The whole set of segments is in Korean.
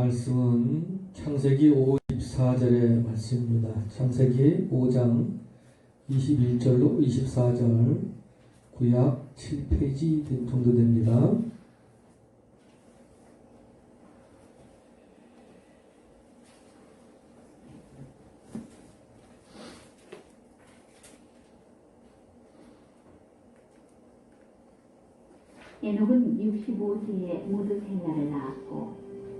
말씀은 창세기 54절의 말씀입니다. 창세기 5장 21절로 24절, 구약 7페이지 정도 됩니다. 에녹은 65세에 무드셀라를 낳았고,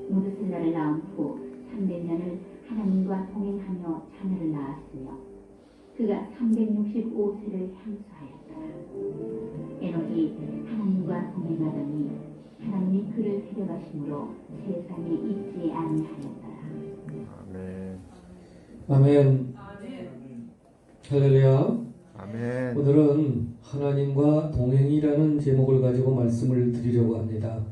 무드셀라를 낳은 후 300년을 하나님과 동행하며 자녀를 낳았으며, 그가 365세를 향수하였더라. 에녹이 하나님과 동행하더니 하나님이 그를 데려가심으로 세상에 있지 아니하였더라. 아멘. 할렐루야. 아멘. 오늘은 하나님과 동행이라는 제목을 가지고 말씀을 드리려고 합니다.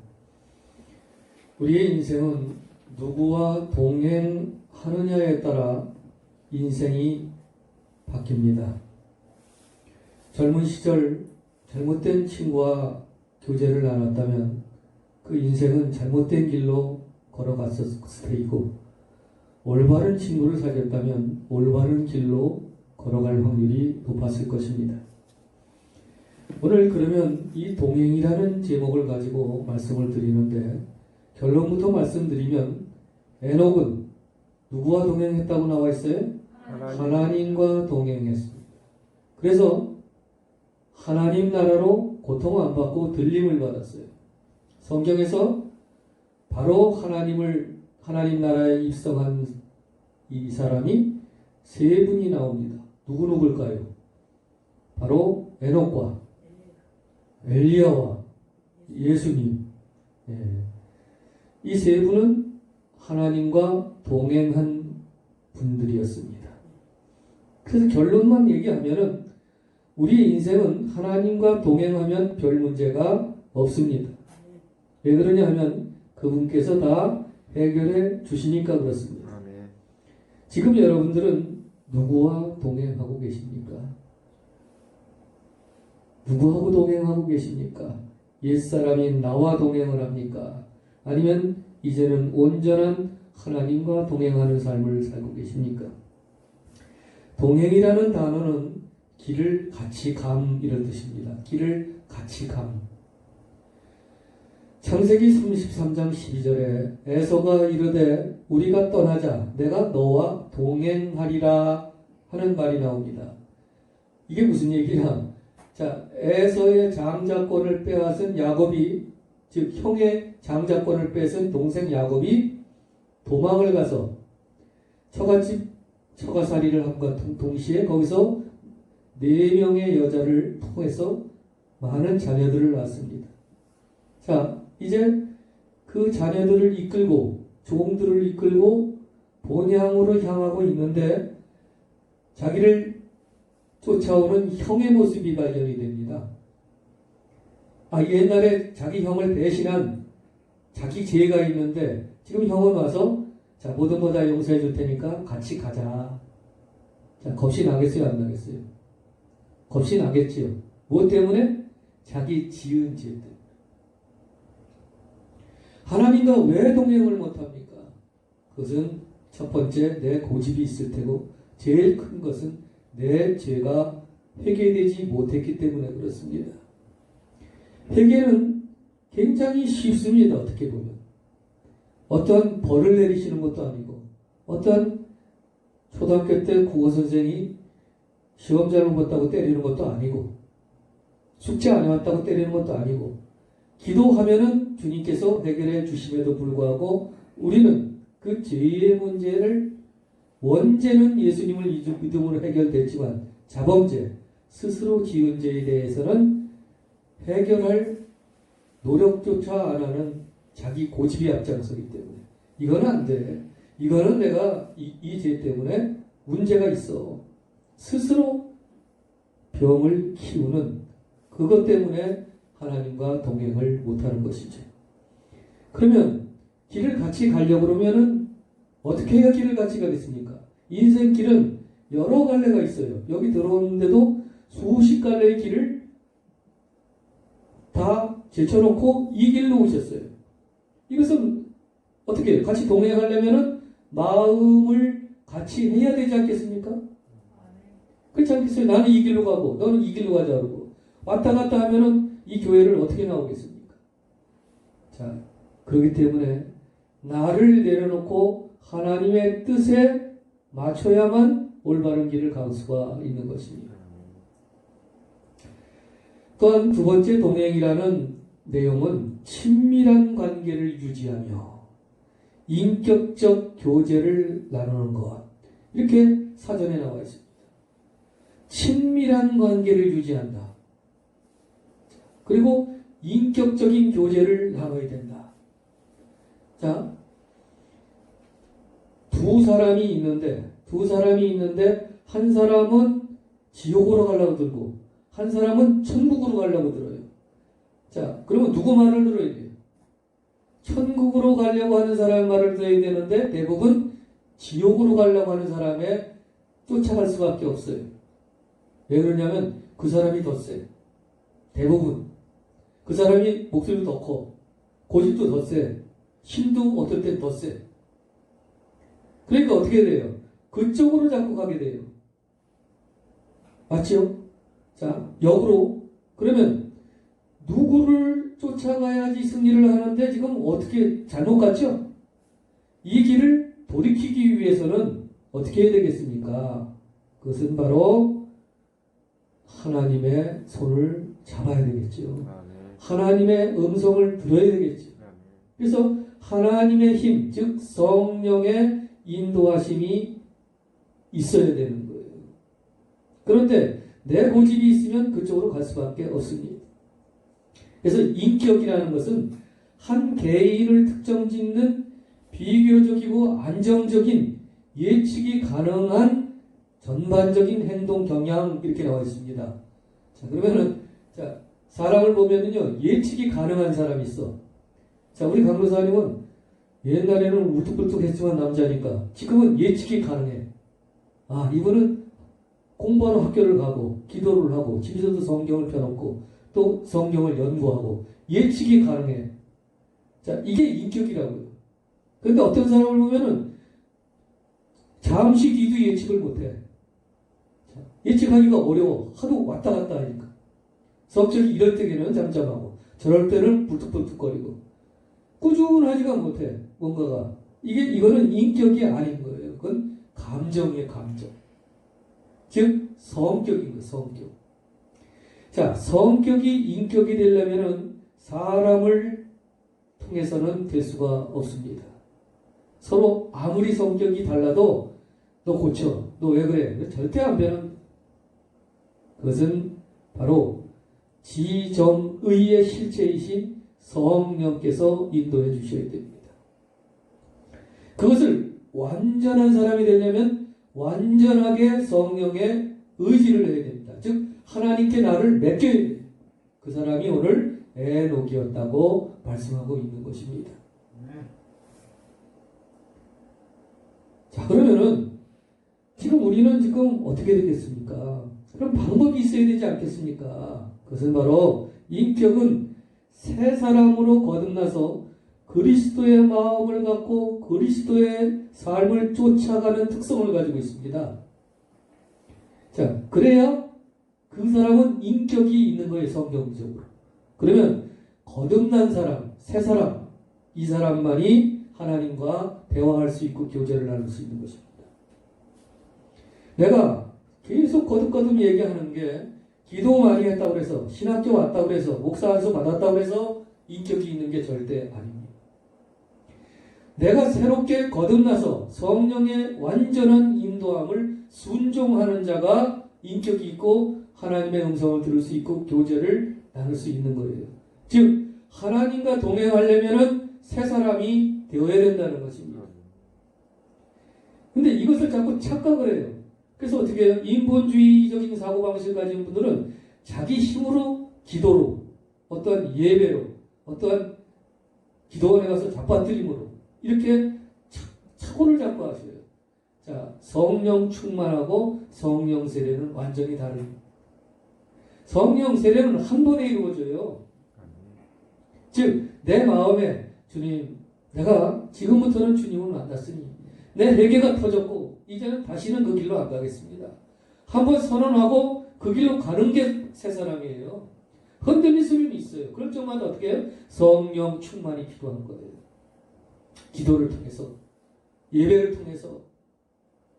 우리의 인생은 누구와 동행하느냐에 따라 인생이 바뀝니다. 젊은 시절 잘못된 친구와 교제를 나눴다면 그 인생은 잘못된 길로 걸어갔을 테이고, 올바른 친구를 사귀었다면 올바른 길로 걸어갈 확률이 높았을 것입니다. 오늘 그러면 이 동행이라는 제목을 가지고 말씀을 드리는데, 결론부터 말씀드리면 에녹은 누구와 동행했다고 나와 있어요? 하나님과 동행했습니다. 그래서 하나님 나라로 고통 안 받고 들림을 받았어요. 성경에서 바로 하나님 나라에 입성한 이 사람이 세 분이 나옵니다. 누굴까요? 바로 에녹과 엘리야와 예수님. 이 세 분은 하나님과 동행한 분들이었습니다. 그래서 결론만 얘기하면은 우리의 인생은 하나님과 동행하면 별 문제가 없습니다. 왜 그러냐 하면 그분께서 다 해결해 주시니까 그렇습니다. 지금 여러분들은 누구와 동행하고 계십니까? 누구하고 동행하고 계십니까? 옛사람인 나와 동행을 합니까? 아니면 이제는 온전한 하나님과 동행하는 삶을 살고 계십니까? 동행이라는 단어는 길을 같이 감 이런 뜻입니다. 길을 같이 감. 창세기 33장 12절에 에서가 이르되 우리가 떠나자 내가 너와 동행하리라 하는 말이 나옵니다. 이게 무슨 얘기냐? 자, 에서의 장자권을 빼앗은 야곱이, 즉 형의 장자권을 뺏은 동생 야곱이 도망을 가서 처가살이를 함과 동시에 거기서 4명의 여자를 통해서 많은 자녀들을 낳았습니다. 자, 이제 그 자녀들을 이끌고 종들을 이끌고 본향으로 향하고 있는데 자기를 쫓아오는 형의 모습이 발견이 됩니다. 옛날에 자기 형을 배신한 자기 죄가 있는데 지금 형은 와서 자, 모든 거 다 용서해 줄 테니까 같이 가자. 자, 겁이 나겠어요? 안 나겠어요? 겁이 나겠지요. 뭐 때문에? 자기 지은 죄 때문에. 하나님과 왜 동행을 못합니까? 그것은 첫 번째 내 고집이 있을 테고, 제일 큰 것은 내 죄가 회개되지 못했기 때문에 그렇습니다. 회개는 굉장히 쉽습니다. 어떻게 보면. 어떤 벌을 내리시는 것도 아니고, 어떤 초등학교 때 국어선생이 시험 잘 못 봤다고 때리는 것도 아니고, 숙제 안 해왔다고 때리는 것도 아니고, 기도하면은 주님께서 해결해 주심에도 불구하고 우리는 그 죄의 문제를, 원죄는 예수님을 믿음으로 해결됐지만 자범죄, 스스로 지은 죄에 대해서는 해결할 노력조차 안 하는 자기 고집이 앞장서기 때문에 이거는 안 돼. 이거는 내가 이 죄 때문에 문제가 있어. 스스로 병을 키우는 그것 때문에 하나님과 동행을 못하는 것이죠. 그러면 길을 같이 가려고 그러면은 어떻게 해야 길을 같이 가겠습니까? 인생길은 여러 갈래가 있어요. 여기 들어오는데도 수십 갈래의 길을 다 제쳐놓고 이 길로 오셨어요. 이것은 어떻게 해요? 같이 동행하려면은 마음을 같이 해야 되지 않겠습니까? 그렇지 않겠어요? 나는 이 길로 가고 너는 이 길로 가자 그러고 왔다 갔다 하면은 이 교회를 어떻게 나오겠습니까? 자, 그렇기 때문에 나를 내려놓고 하나님의 뜻에 맞춰야만 올바른 길을 갈 수가 있는 것입니다. 또한 두 번째 동행이라는 내용은 친밀한 관계를 유지하며 인격적 교제를 나누는 것. 이렇게 사전에 나와 있습니다. 친밀한 관계를 유지한다. 그리고 인격적인 교제를 나눠야 된다. 자, 두 사람이 있는데 한 사람은 지옥으로 가려고 들고 한 사람은 천국으로 가려고 들어요. 자, 그러면 누구 말을 들어야 돼요? 천국으로 가려고 하는 사람의 말을 들어야 되는데 대부분 지옥으로 가려고 하는 사람에 쫓아갈 수밖에 없어요. 왜 그러냐면 그 사람이 더 세. 대부분. 그 사람이 목소리도 더 커. 고집도 더 세. 힘도 어떨 땐 더 세. 그러니까 어떻게 돼요? 그쪽으로 자꾸 가게 돼요. 맞죠? 자, 역으로. 그러면 누구를 쫓아가야지 승리를 하는데 지금 어떻게 잘못 갔죠? 이 길을 돌이키기 위해서는 어떻게 해야 되겠습니까? 그것은 바로 하나님의 손을 잡아야 되겠죠. 하나님의 음성을 들어야 되겠죠. 그래서 하나님의 힘, 즉 성령의 인도하심이 있어야 되는 거예요. 그런데 내 고집이 있으면 그쪽으로 갈 수밖에 없습니다. 그래서 인격이라는 것은 한 개인을 특정 짓는 비교적이고 안정적인 예측이 가능한 전반적인 행동 경향 이렇게 나와 있습니다. 자, 그러면은 자, 사람을 보면은요 예측이 가능한 사람이 있어. 자, 우리 강도사님은 옛날에는 울뚝불뚝했지만 남자니까 지금은 예측이 가능해. 아, 이분은 공부하러 학교를 가고 기도를 하고 집에서도 성경을 펴놓고 또 성경을 연구하고 예측이 가능해. 자, 이게 인격이라고요. 그런데 어떤 사람을 보면은 잠시 뒤도 예측을 못해. 자, 예측하기가 어려워. 하도 왔다 갔다 하니까. 성격이 이럴 때는 잠잠하고 저럴 때는 불뚝불뚝거리고 꾸준하지가 못해. 뭔가가 이거는 인격이 아닌 거예요. 그건 감정이에요. 감정. 즉 성격인 거예요. 성격. 자, 성격이 인격이 되려면은 사람을 통해서는 될 수가 없습니다. 서로 아무리 성격이 달라도 너 고쳐. 너 왜 그래? 절대 안 변한. 그것은 바로 지정의의 실체이신 성령께서 인도해 주셔야 됩니다. 그것을 완전한 사람이 되려면 완전하게 성령의 의지를 해야 됩니다. 즉 하나님께 나를 맡겨야 돼요. 그 사람이 오늘 에녹이었다고 말씀하고 있는 것입니다. 자, 그러면은 우리는 지금 어떻게 되겠습니까? 그럼 방법이 있어야 되지 않겠습니까? 그것은 바로 인격은 새 사람으로 거듭나서 그리스도의 마음을 갖고 그리스도의 삶을 쫓아가는 특성을 가지고 있습니다. 자, 그래야 그 사람은 인격이 있는 거예요, 성경적으로. 그러면 거듭난 사람, 새 사람, 이 사람만이 하나님과 대화할 수 있고 교제를 나눌 수 있는 것입니다. 내가 계속 거듭거듭 얘기하는 게 기도 많이 했다고 해서 신학교 왔다고 해서 목사 안수 받았다고 해서 인격이 있는 게 절대 아닙니다. 내가 새롭게 거듭나서 성령의 완전한 인도함을 순종하는 자가 인격이 있고 하나님의 음성을 들을 수 있고 교제를 나눌 수 있는 거예요. 즉 하나님과 동행하려면 새 사람이 되어야 된다는 것입니다. 근데 이것을 자꾸 착각을 해요. 그래서 어떻게 해요? 인본주의적인 사고방식을 가진 분들은 자기 힘으로 기도로 어떠한 예배로 어떠한 기도원에 가서 잡아뜨림으로 이렇게 착오를 자꾸 하셔요. 자, 성령 충만하고 성령 세례는 완전히 다릅니다. 성령 세례는 한 번에 이루어져요. 즉 내 마음에 주님 내가 지금부터는 주님을 만났으니 내 회개가 터졌고 이제는 다시는 그 길로 안 가겠습니다. 한번 선언하고 그 길로 가는 게 새 사람이에요. 흔들릴 수는 있어요. 그럴 적마다 어떻게 해요? 성령 충만이 필요한 거예요. 기도를 통해서, 예배를 통해서,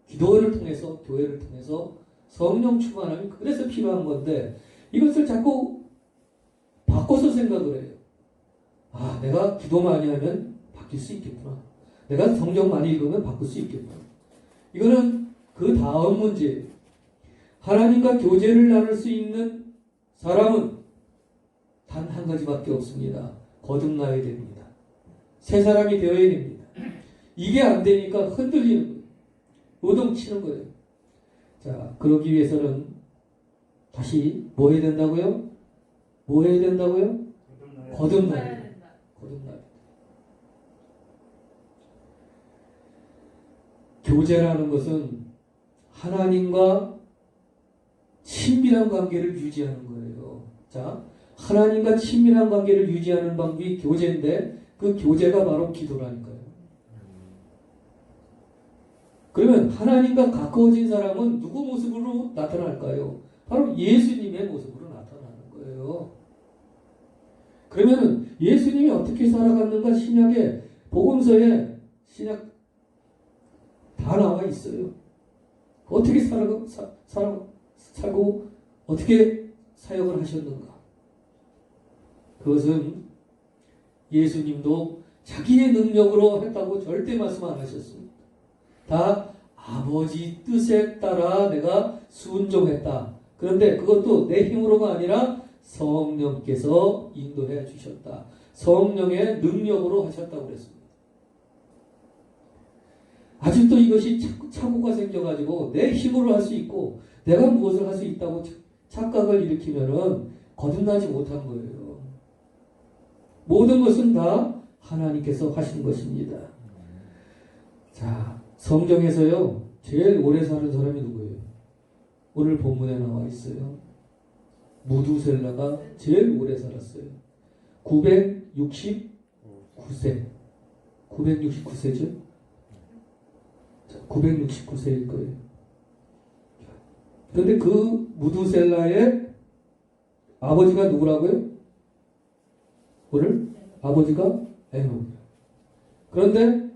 기도를 통해서, 교회를 통해서 성령 충만함이 그래서 필요한 건데 이것을 자꾸 바꿔서 생각을 해요. 아, 내가 기도 많이 하면 바뀔 수 있겠구나. 내가 성경 많이 읽으면 바꿀 수 있겠구나. 이거는 그 다음 문제예요. 하나님과 교제를 나눌 수 있는 사람은 단 한 가지밖에 없습니다. 거듭나야 됩니다. 새 사람이 되어야 됩니다. 이게 안 되니까 흔들리는 거예요. 요동치는 거예요. 자, 그러기 위해서는 다시 뭐 해야 된다고요? 뭐 해야 된다고요? 거듭나야 된다. 거듭나야 된다. 교제라는 것은 하나님과 친밀한 관계를 유지하는 거예요. 자, 하나님과 친밀한 관계를 유지하는 방법이 교제인데 그 교제가 바로 기도라니까요. 그러면 하나님과 가까워진 사람은 누구 모습으로 나타날까요? 바로 예수님의 모습으로 나타나는 거예요. 그러면 예수님이 어떻게 살아갔는가 신약의 복음서에 신약 다 나와 있어요. 어떻게 살고 어떻게 사역을 하셨는가. 그것은 예수님도 자기의 능력으로 했다고 절대 말씀 안 하셨습니다. 다 아버지 뜻에 따라 내가 순종했다. 그런데 그것도 내 힘으로가 아니라 성령께서 인도해 주셨다. 성령의 능력으로 하셨다고 그랬습니다. 아직도 이것이 착오가 생겨가지고 내 힘으로 할 수 있고 내가 무엇을 할 수 있다고 착각을 일으키면은 거듭나지 못한 거예요. 모든 것은 다 하나님께서 하신 것입니다. 자, 성경에서요 제일 오래 사는 사람이 누구예요? 오늘 본문에 나와 있어요. 무두셀라가 제일 오래 살았어요. 969세. 969세죠? 969세일 거예요. 그런데 그 무두셀라의 아버지가 누구라고요? 오늘 아버지가 에녹. 그런데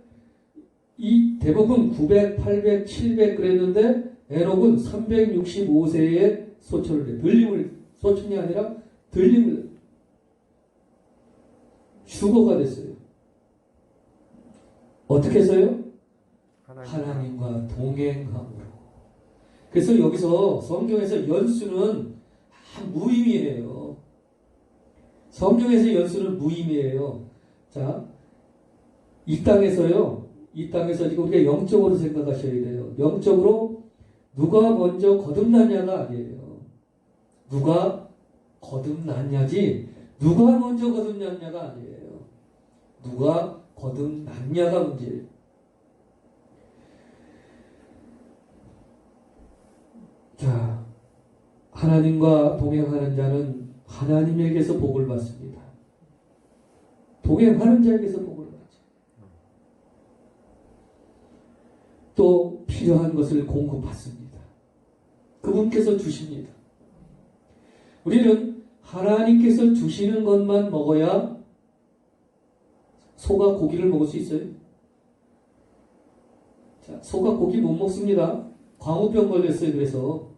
이 대부분 900, 800, 700 그랬는데 에녹은 365세에 소천을 해. 소천이 아니라 들림을 휴거가 됐어요. 어떻게 해서요? 하나님과 동행함으로. 그래서 여기서 성경에서 연수는 무의미해요. 성경에서 연수는 무의미해요. 자, 이 땅에서요. 이 땅에서 지금 우리가 영적으로 생각하셔야 돼요. 영적으로 누가 먼저 거듭났냐가 아니에요. 누가 거듭났냐지 누가 먼저 거듭났냐가 아니에요. 누가 거듭났냐가 문제예요. 자, 하나님과 동행하는 자는 하나님에게서 복을 받습니다. 동행하는 자에게서 복을 받죠. 또 필요한 것을 공급받습니다. 그분께서 주십니다. 우리는 하나님께서 주시는 것만 먹어야 소가 고기를 먹을 수 있어요. 자, 소가 고기 못 먹습니다. 광우병 걸렸어요. 그래서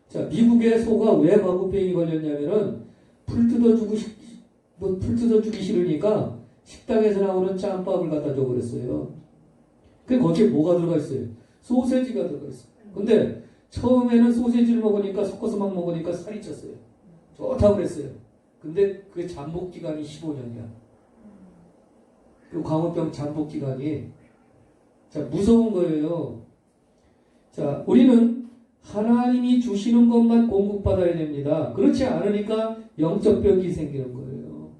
자, 미국의 소가 왜 광우병이 걸렸냐면은 풀 뜯어주기 싫으니까 식당에서 나오는 짬밥을 갖다 줘 그랬어요. 그 거기에 뭐가 들어가 있어요? 소세지가 들어가 있어요. 근데 처음에는 소세지를 먹으니까 섞어서 막 먹으니까 살이 쪘어요. 좋다고 그랬어요. 근데 그 잠복 기간이 15년이야. 그 광우병 잠복 기간이. 자, 무서운 거예요. 자, 우리는 하나님이 주시는 것만 공급받아야 됩니다. 그렇지 않으니까 영적 벽이 생기는 거예요.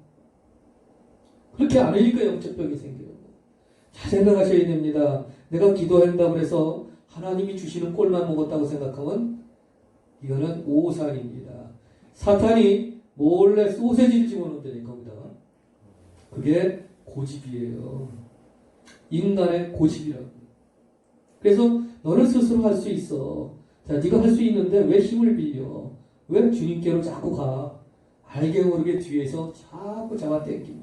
그렇게 않으니까 영적 벽이 생기는 거예요. 잘 생각하셔야 됩니다. 내가 기도한다고 해서 하나님이 주시는 꼴만 먹었다고 생각하면 이거는 오산입니다. 사탄이 몰래 소세지를 집어넣는다니까 거기다가. 그게 고집이에요. 인간의 고집이라고. 그래서 너는 스스로 할 수 있어. 자, 네가 할 수 있는데 왜 힘을 빌려? 왜 주님께로 자꾸 가? 알게 모르게 뒤에서 자꾸 잡아당기고.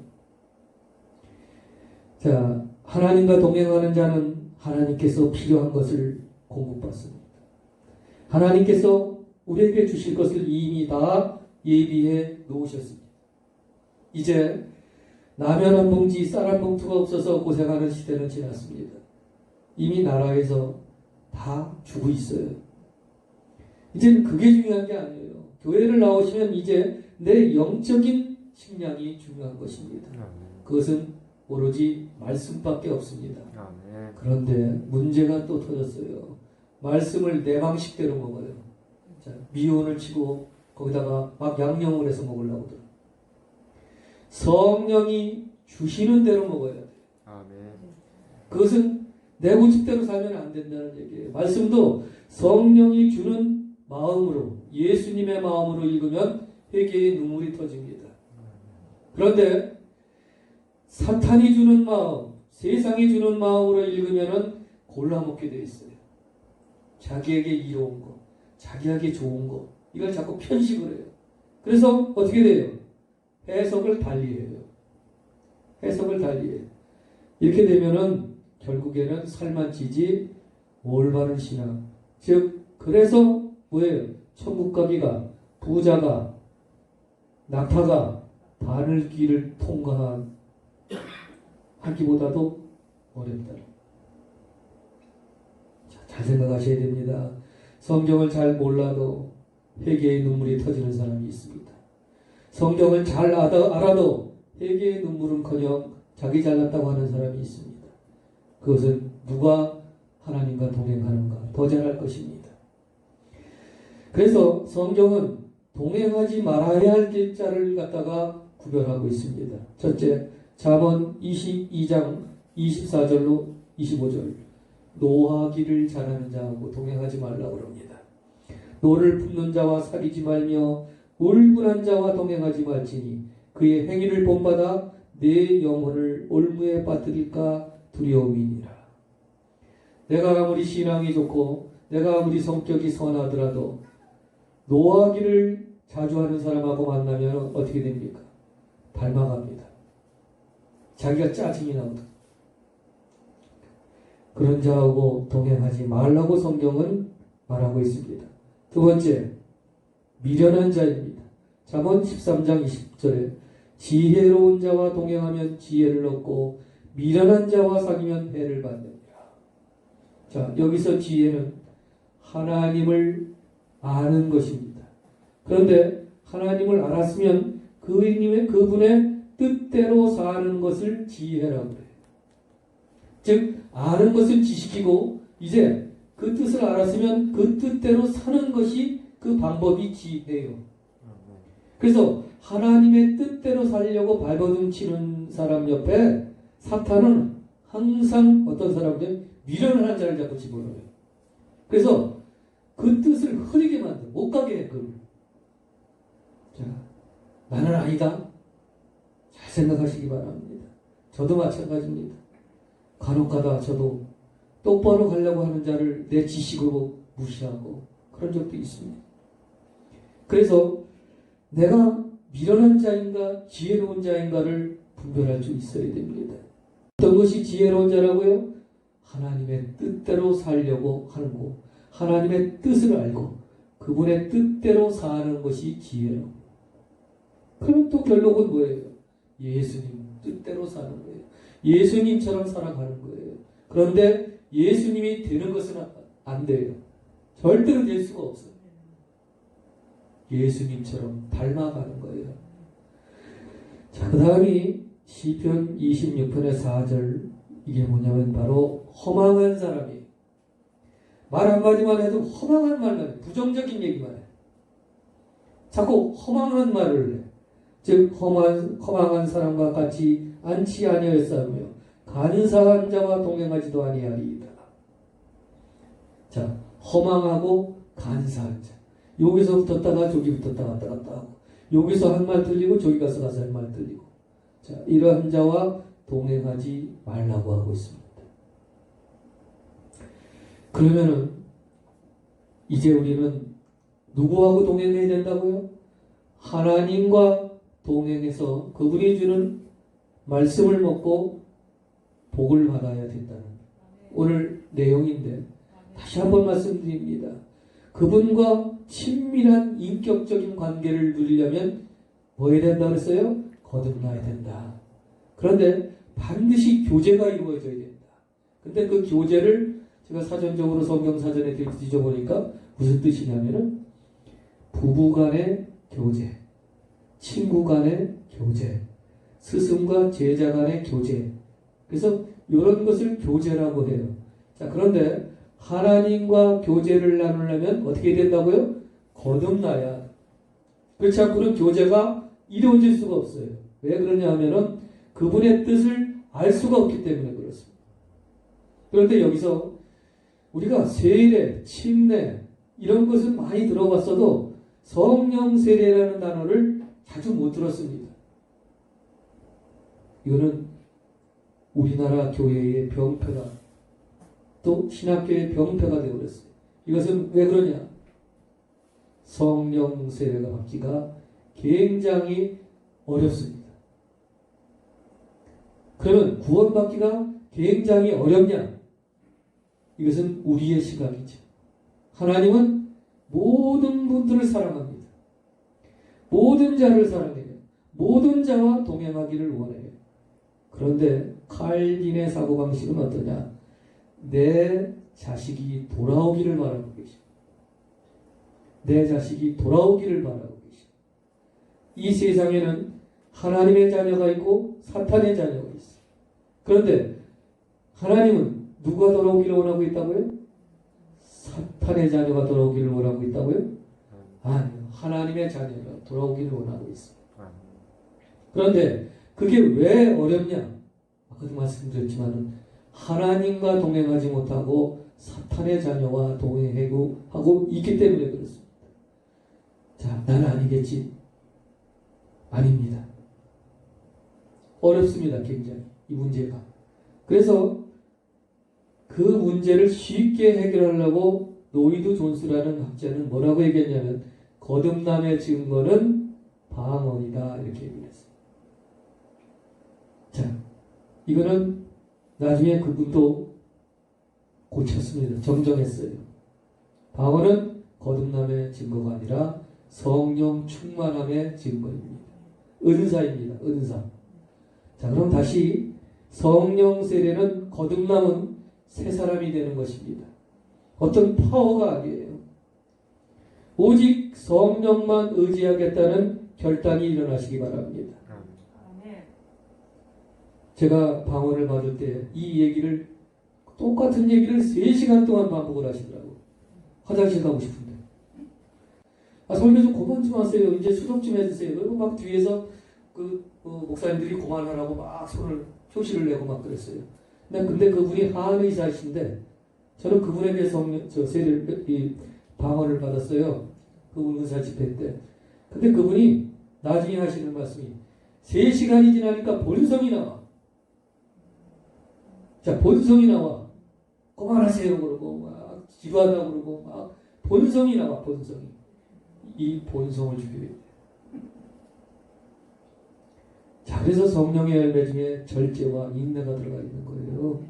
자, 하나님과 동행하는 자는 하나님께서 필요한 것을 공급받습니다. 하나님께서 우리에게 주실 것을 이미 다 예비해 놓으셨습니다. 이제 라면 한 봉지, 쌀 한 봉투가 없어서 고생하는 시대는 지났습니다. 이미 나라에서 다 주고 있어요. 이제는 그게 중요한 게 아니에요. 교회를 나오시면 이제 내 영적인 식량이 중요한 것입니다. 그것은 오로지 말씀밖에 없습니다. 그런데 문제가 또 터졌어요. 말씀을 내 방식대로 먹어요. 자, 미온을 치고 거기다가 막 양념을 해서 먹으려고 들어요. 성령이 주시는 대로 먹어야 돼요. 그것은 내 고집대로 살면 안 된다는 얘기예요. 말씀도 성령이 주는 마음으로, 예수님의 마음으로 읽으면 회개의 눈물이 터집니다. 그런데 사탄이 주는 마음, 세상이 주는 마음으로 읽으면 골라먹게 되어 있어요. 자기에게 이로운 거, 자기에게 좋은 거, 이걸 자꾸 편식을 해요. 그래서 어떻게 돼요? 해석을 달리해요. 해석을 달리해요. 이렇게 되면은 결국에는 살만치지 올바른 신앙. 즉, 그래서 뭐예요? 천국 가기가, 부자가, 낙타가 바늘길을 통과하기보다도 어렵다. 자, 잘 생각하셔야 됩니다. 성경을 잘 몰라도 회개의 눈물이 터지는 사람이 있습니다. 성경을 잘 알아도 회개의 눈물은커녕 자기 잘났다고 하는 사람이 있습니다. 그것은 누가 하나님과 동행하는가 더 잘할 것입니다. 그래서 성경은 동행하지 말아야 할 길자를 갖다가 구별하고 있습니다. 첫째, 잠언 22장 24절로 25절. 노하기를 잘하는 자하고 동행하지 말라고 합니다. 노를 품는 자와 사귀지 말며 울분한 자와 동행하지 말지니 그의 행위를 본받아 내 영혼을 올무에 빠뜨릴까 두려움이니라. 내가 아무리 신앙이 좋고 내가 아무리 성격이 선하더라도 노하기를 자주 하는 사람하고 만나면 어떻게 됩니까? 닮아갑니다. 자기가 짜증이 나거든. 그런 자하고 동행하지 말라고 성경은 말하고 있습니다. 두 번째, 미련한 자입니다. 잠언 13장 20절에 지혜로운 자와 동행하면 지혜를 얻고 미련한 자와 사귀면 해를 받느니라. 자, 여기서 지혜는 하나님을 아는 것입니다. 그런데 하나님을 알았으면 그분의 뜻대로 사는 것을 지혜라고 해요. 즉, 아는 것은 지식이고 이제 그 뜻을 알았으면 그 뜻대로 사는 것이 그 방법이 지혜예요. 그래서 하나님의 뜻대로 살려고 발버둥 치는 사람 옆에 사탄은 항상 어떤 사람들 미련한 자를 자꾸 집어넣어요. 그래서 그 뜻을 흐리게 만들어 못 가게 해. 자, 나는 아니다. 잘 생각하시기 바랍니다. 저도 마찬가지입니다. 간혹가다 저도 똑바로 가려고 하는 자를 내 지식으로 무시하고 그런 적도 있습니다. 그래서 내가 미련한 자인가 지혜로운 자인가를 분별할 수 있어야 됩니다. 어떤 것이 지혜로운 자라고요? 하나님의 뜻대로 살려고 하는 거, 하나님의 뜻을 알고 그분의 뜻대로 사는 것이 지혜라고. 그럼 또 결론은 뭐예요? 예수님 뜻대로 사는 거예요. 예수님처럼 살아가는 거예요. 그런데 예수님이 되는 것은 안 돼요. 절대로 될 수가 없어요. 예수님처럼 닮아가는 거예요. 자, 그 다음이 시편 26편의 4절. 이게 뭐냐면 바로 허망한 사람이에요. 말 한마디만 해도 허망한 말만 해. 부정적인 얘기만 해. 자꾸 허망한 말을 해. 즉 허망한 사람과 같이 앉지 아니하였사오며 간사한 자와 동행하지도 아니하리이다. 자, 허망하고 간사한 자. 여기서 붙었다가 저기 붙었다 왔다 갔다 하고 여기서 한 말 들리고 저기 가서 한 말 들리고. 자, 이러한 자와 동행하지 말라고 하고 있습니다. 그러면은 이제 우리는 누구하고 동행해야 된다고요? 하나님과 동행해서 그분이 주는 말씀을 먹고 복을 받아야 된다는 오늘 내용인데, 다시 한번 말씀드립니다. 그분과 친밀한 인격적인 관계를 누리려면 뭐 해야 된다고 했어요? 거듭나야 된다. 그런데 반드시 교제가 이루어져야 된다. 근데 그 교제를 제가 사전적으로 성경사전에 뒤져보니까 무슨 뜻이냐면은 부부 간의 교제, 친구 간의 교제, 스승과 제자 간의 교제. 그래서 이런 것을 교제라고 해요. 자, 그런데 하나님과 교제를 나누려면 어떻게 된다고요? 거듭나야. 그렇지 않고는 교제가 이루어질 수가 없어요. 왜 그러냐 하면은 그분의 뜻을 알 수가 없기 때문에 그렇습니다. 그런데 여기서 우리가 세례, 침례 이런 것은 많이 들어봤어도 성령 세례라는 단어를 자주 못 들었습니다. 이거는 우리나라 교회의 병폐가, 또 신학교의 병폐가 되어버렸어요. 이것은 왜 그러냐? 성령 세례가 받기가 굉장히 어렵습니다. 그러면 구원받기가 굉장히 어렵냐? 이것은 우리의 시각이죠. 하나님은 모든 분들을 사랑합니다. 모든 자를 사랑해요. 모든 자와 동행하기를 원해요. 그런데 칼빈의 사고방식은 어떠냐? 내 자식이 돌아오기를 바라고 계십니다. 내 자식이 돌아오기를 바라고 계십니다. 이 세상에는 하나님의 자녀가 있고 사탄의 자녀가 있어요. 그런데 하나님은 누가 돌아오기를 원하고 있다고요? 사탄의 자녀가 돌아오기를 원하고 있다고요? 아니요. 하나님의 자녀가 돌아오기를 원하고 있습니다. 그런데 그게 왜 어렵냐? 아까도 말씀드렸지만 하나님과 동행하지 못하고 사탄의 자녀와 동행하고 있기 때문에 그렇습니다. 자, 나는 아니겠지? 아닙니다. 어렵습니다. 굉장히 이 문제가. 그래서 그 문제를 쉽게 해결하려고 노이드 존스라는 학자는 뭐라고 얘기했냐면 거듭남의 증거는 방언이다 이렇게 얘기했어요. 자, 이거는 나중에 그분도 고쳤습니다. 정정했어요. 방언은 거듭남의 증거가 아니라 성령 충만함의 증거입니다. 은사입니다. 은사. 자, 그럼 다시 성령 세례는 거듭남은 새 사람이 되는 것입니다. 어떤 파워가 아니에요. 오직 성령만 의지하겠다는 결단이 일어나시기 바랍니다. 제가 방언을 받을 때 이 얘기를, 똑같은 얘기를 3시간 동안 반복을 하시더라고요. 화장실 가고 싶은데. 설교 좀 그만 좀 하세요. 이제 수업 좀 해주세요. 그리고 막 뒤에서 목사님들이 그만하라고 막 손을 표시를 내고 막 그랬어요. 근데 그분이 한의사이신데 저는 그분에게 세례를, 방언을 받았어요. 그분 의사 집회 때. 근데 그분이 나중에 하시는 말씀이 3시간이 지나니까 본성이 나와. 자, 본성이 나와. 그만하세요. 그러고 막 지루하다고 그러고 막 본성이 나와. 본성이. 이 본성을 죽여야 돼. 자, 그래서 성령의 열매 중에 절제와 인내가 들어가 있는 거예요.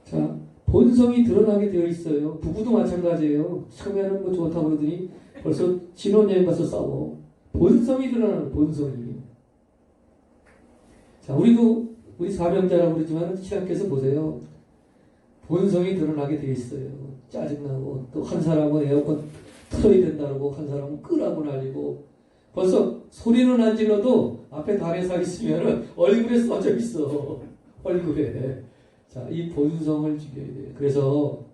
자, 본성이 드러나게 되어 있어요. 부부도 마찬가지예요. 처음에는 뭐 좋다고 그러더니 벌써 신혼여행 가서 싸워. 본성이 드러나는 본성이. 자, 우리 사명자라고 그러지만 신학교에서 보세요. 본성이 드러나게 되어 있어요. 짜증나고, 또 한 사람은 에어컨 틀어야 된다고, 한 사람은 끄라고 날리고, 벌써 소리는 안 질러도 앞에 단에 서 있으면 얼굴에 써져 있어. 얼굴에. 자, 이 본성을 죽여야 돼요. 그래서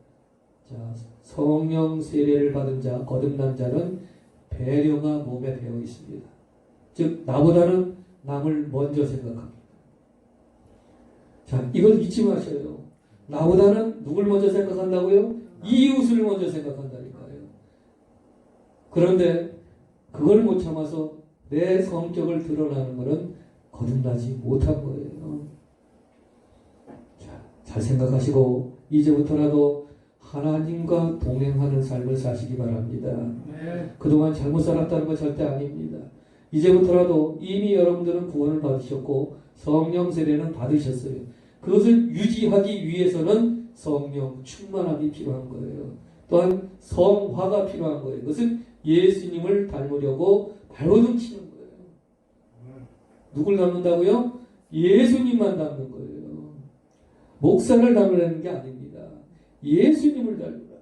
자, 성령 세례를 받은 자, 거듭난 자는 배려가 몸에 배어 있습니다. 즉 나보다는 남을 먼저 생각합니다. 자, 이걸 잊지 마셔요. 나보다는 누굴 먼저 생각한다고요? 이웃을 먼저 생각한다니까요. 그런데 그걸 못 참아서 내 성격을 드러나는 것은 거듭나지 못한 거예요. 자, 잘 생각하시고 이제부터라도 하나님과 동행하는 삶을 사시기 바랍니다. 그동안 잘못 살았다는 건 절대 아닙니다. 이제부터라도 이미 여러분들은 구원을 받으셨고 성령 세례는 받으셨어요. 그것을 유지하기 위해서는 성령 충만함이 필요한 거예요. 또한 성화가 필요한 거예요. 그것은 예수님을 닮으려고 발버둥 치는 거예요. 누굴 닮는다고요? 예수님만 닮는 거예요. 목사를 닮으려는 게 아닙니다. 예수님을 닮으라.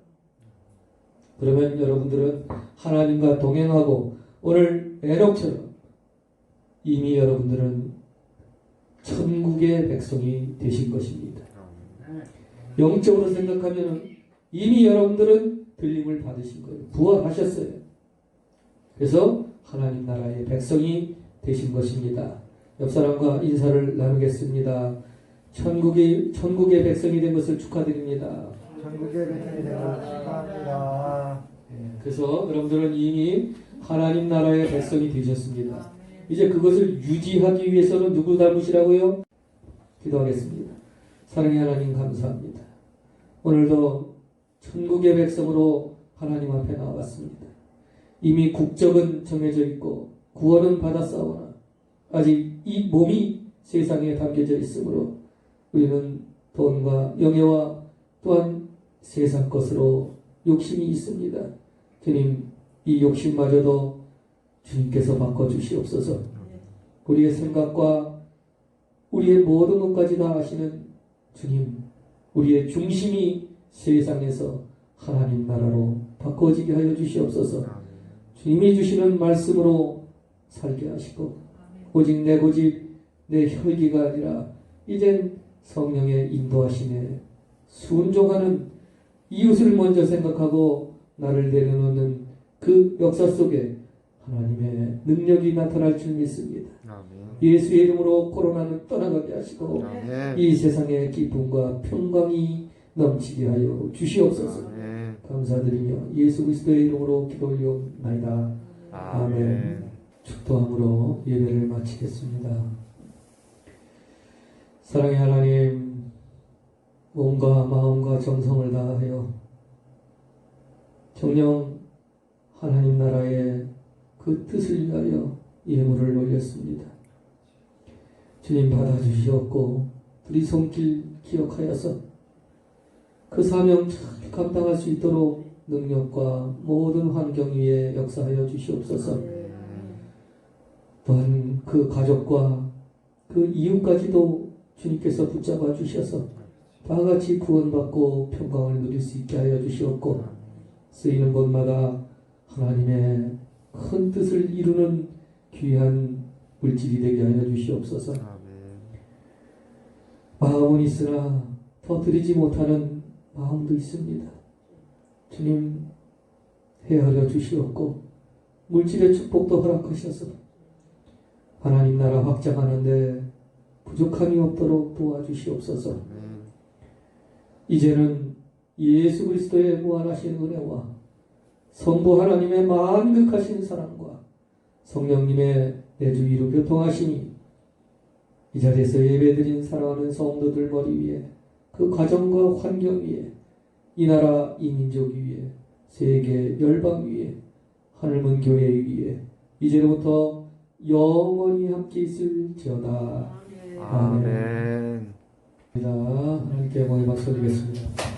그러면 여러분들은 하나님과 동행하고 오늘 에녹처럼 이미 여러분들은 천국의 백성이 되신 것입니다. 영적으로 생각하면 이미 여러분들은 들림을 받으신 거예요. 부활하셨어요. 그래서 하나님 나라의 백성이 되신 것입니다. 옆 사람과 인사를 나누겠습니다. 천국의 백성이 된 것을 축하드립니다. 천국의 백성이 된 것을 축하합니다. 그래서 여러분들은 이미 하나님 나라의 백성이 되셨습니다. 이제 그것을 유지하기 위해서는 누구 닮으시라고요? 기도하겠습니다. 사랑의 하나님 감사합니다. 오늘도 천국의 백성으로 하나님 앞에 나왔습니다. 이미 국적은 정해져 있고 구원은 받았사오나 아직 이 몸이 세상에 담겨져 있으므로 우리는 돈과 영예와 또한 세상 것으로 욕심이 있습니다. 주님, 이 욕심마저도 주님께서 바꿔주시옵소서. 우리의 생각과 우리의 모든 것까지 다 아시는 주님, 우리의 중심이 세상에서 하나님 나라로 바꿔지게 하여 주시옵소서. 주님이 주시는 말씀으로 살게 하시고 오직 내 고집, 내 혈기가 아니라 이젠 성령의 인도하심에 순종하는 이웃을 먼저 생각하고 나를 내려놓는 그 역사 속에 하나님의 능력이 나타날 줄 믿습니다. 예수의 이름으로 코로나는 떠나가게 하시고 이 세상에 기쁨과 평강이 넘치게 하여 주시옵소서. 감사드리며 예수 그리스도의 이름으로 기도 올리옵나이다. 아멘. 축도함으로 예배를 마치겠습니다. 사랑의 하나님, 몸과 마음과 정성을 다하여 정녕 하나님 나라의 그 뜻을 위하여 예물을 올렸습니다. 주님 받아주시옵고 우리 손길 기억하여서 그 사명 잘 감당할 수 있도록 능력과 모든 환경 위에 역사하여 주시옵소서. 또한 그 가족과 그 이웃까지도 주님께서 붙잡아 주셔서 다 같이 구원받고 평강을 누릴 수 있게 하여 주시옵고 쓰이는 곳마다 하나님의 큰 뜻을 이루는 귀한 물질이 되게 하여 주시옵소서. 마음은 있으나 터뜨리지 못하는 마음도 있습니다. 주님 헤아려 주시옵고 물질의 축복도 허락하셔서 하나님 나라 확장하는데 부족함이 없도록 도와주시옵소서. 이제는 예수 그리스도의 무한하신 은혜와 성부 하나님의 만극하신 사랑과 성령님의 내주 위로 교통하시니 이 자리에서 예배드린 사랑하는 성도들 머리 위에 그 가정과 환경 위에 이 나라 이 민족 위에 세계 열방 위에 하늘문 교회 위에 이제부터 영원히 함께 있을지어다. 아멘. 하나님께 영광의 박수 드리겠습니다.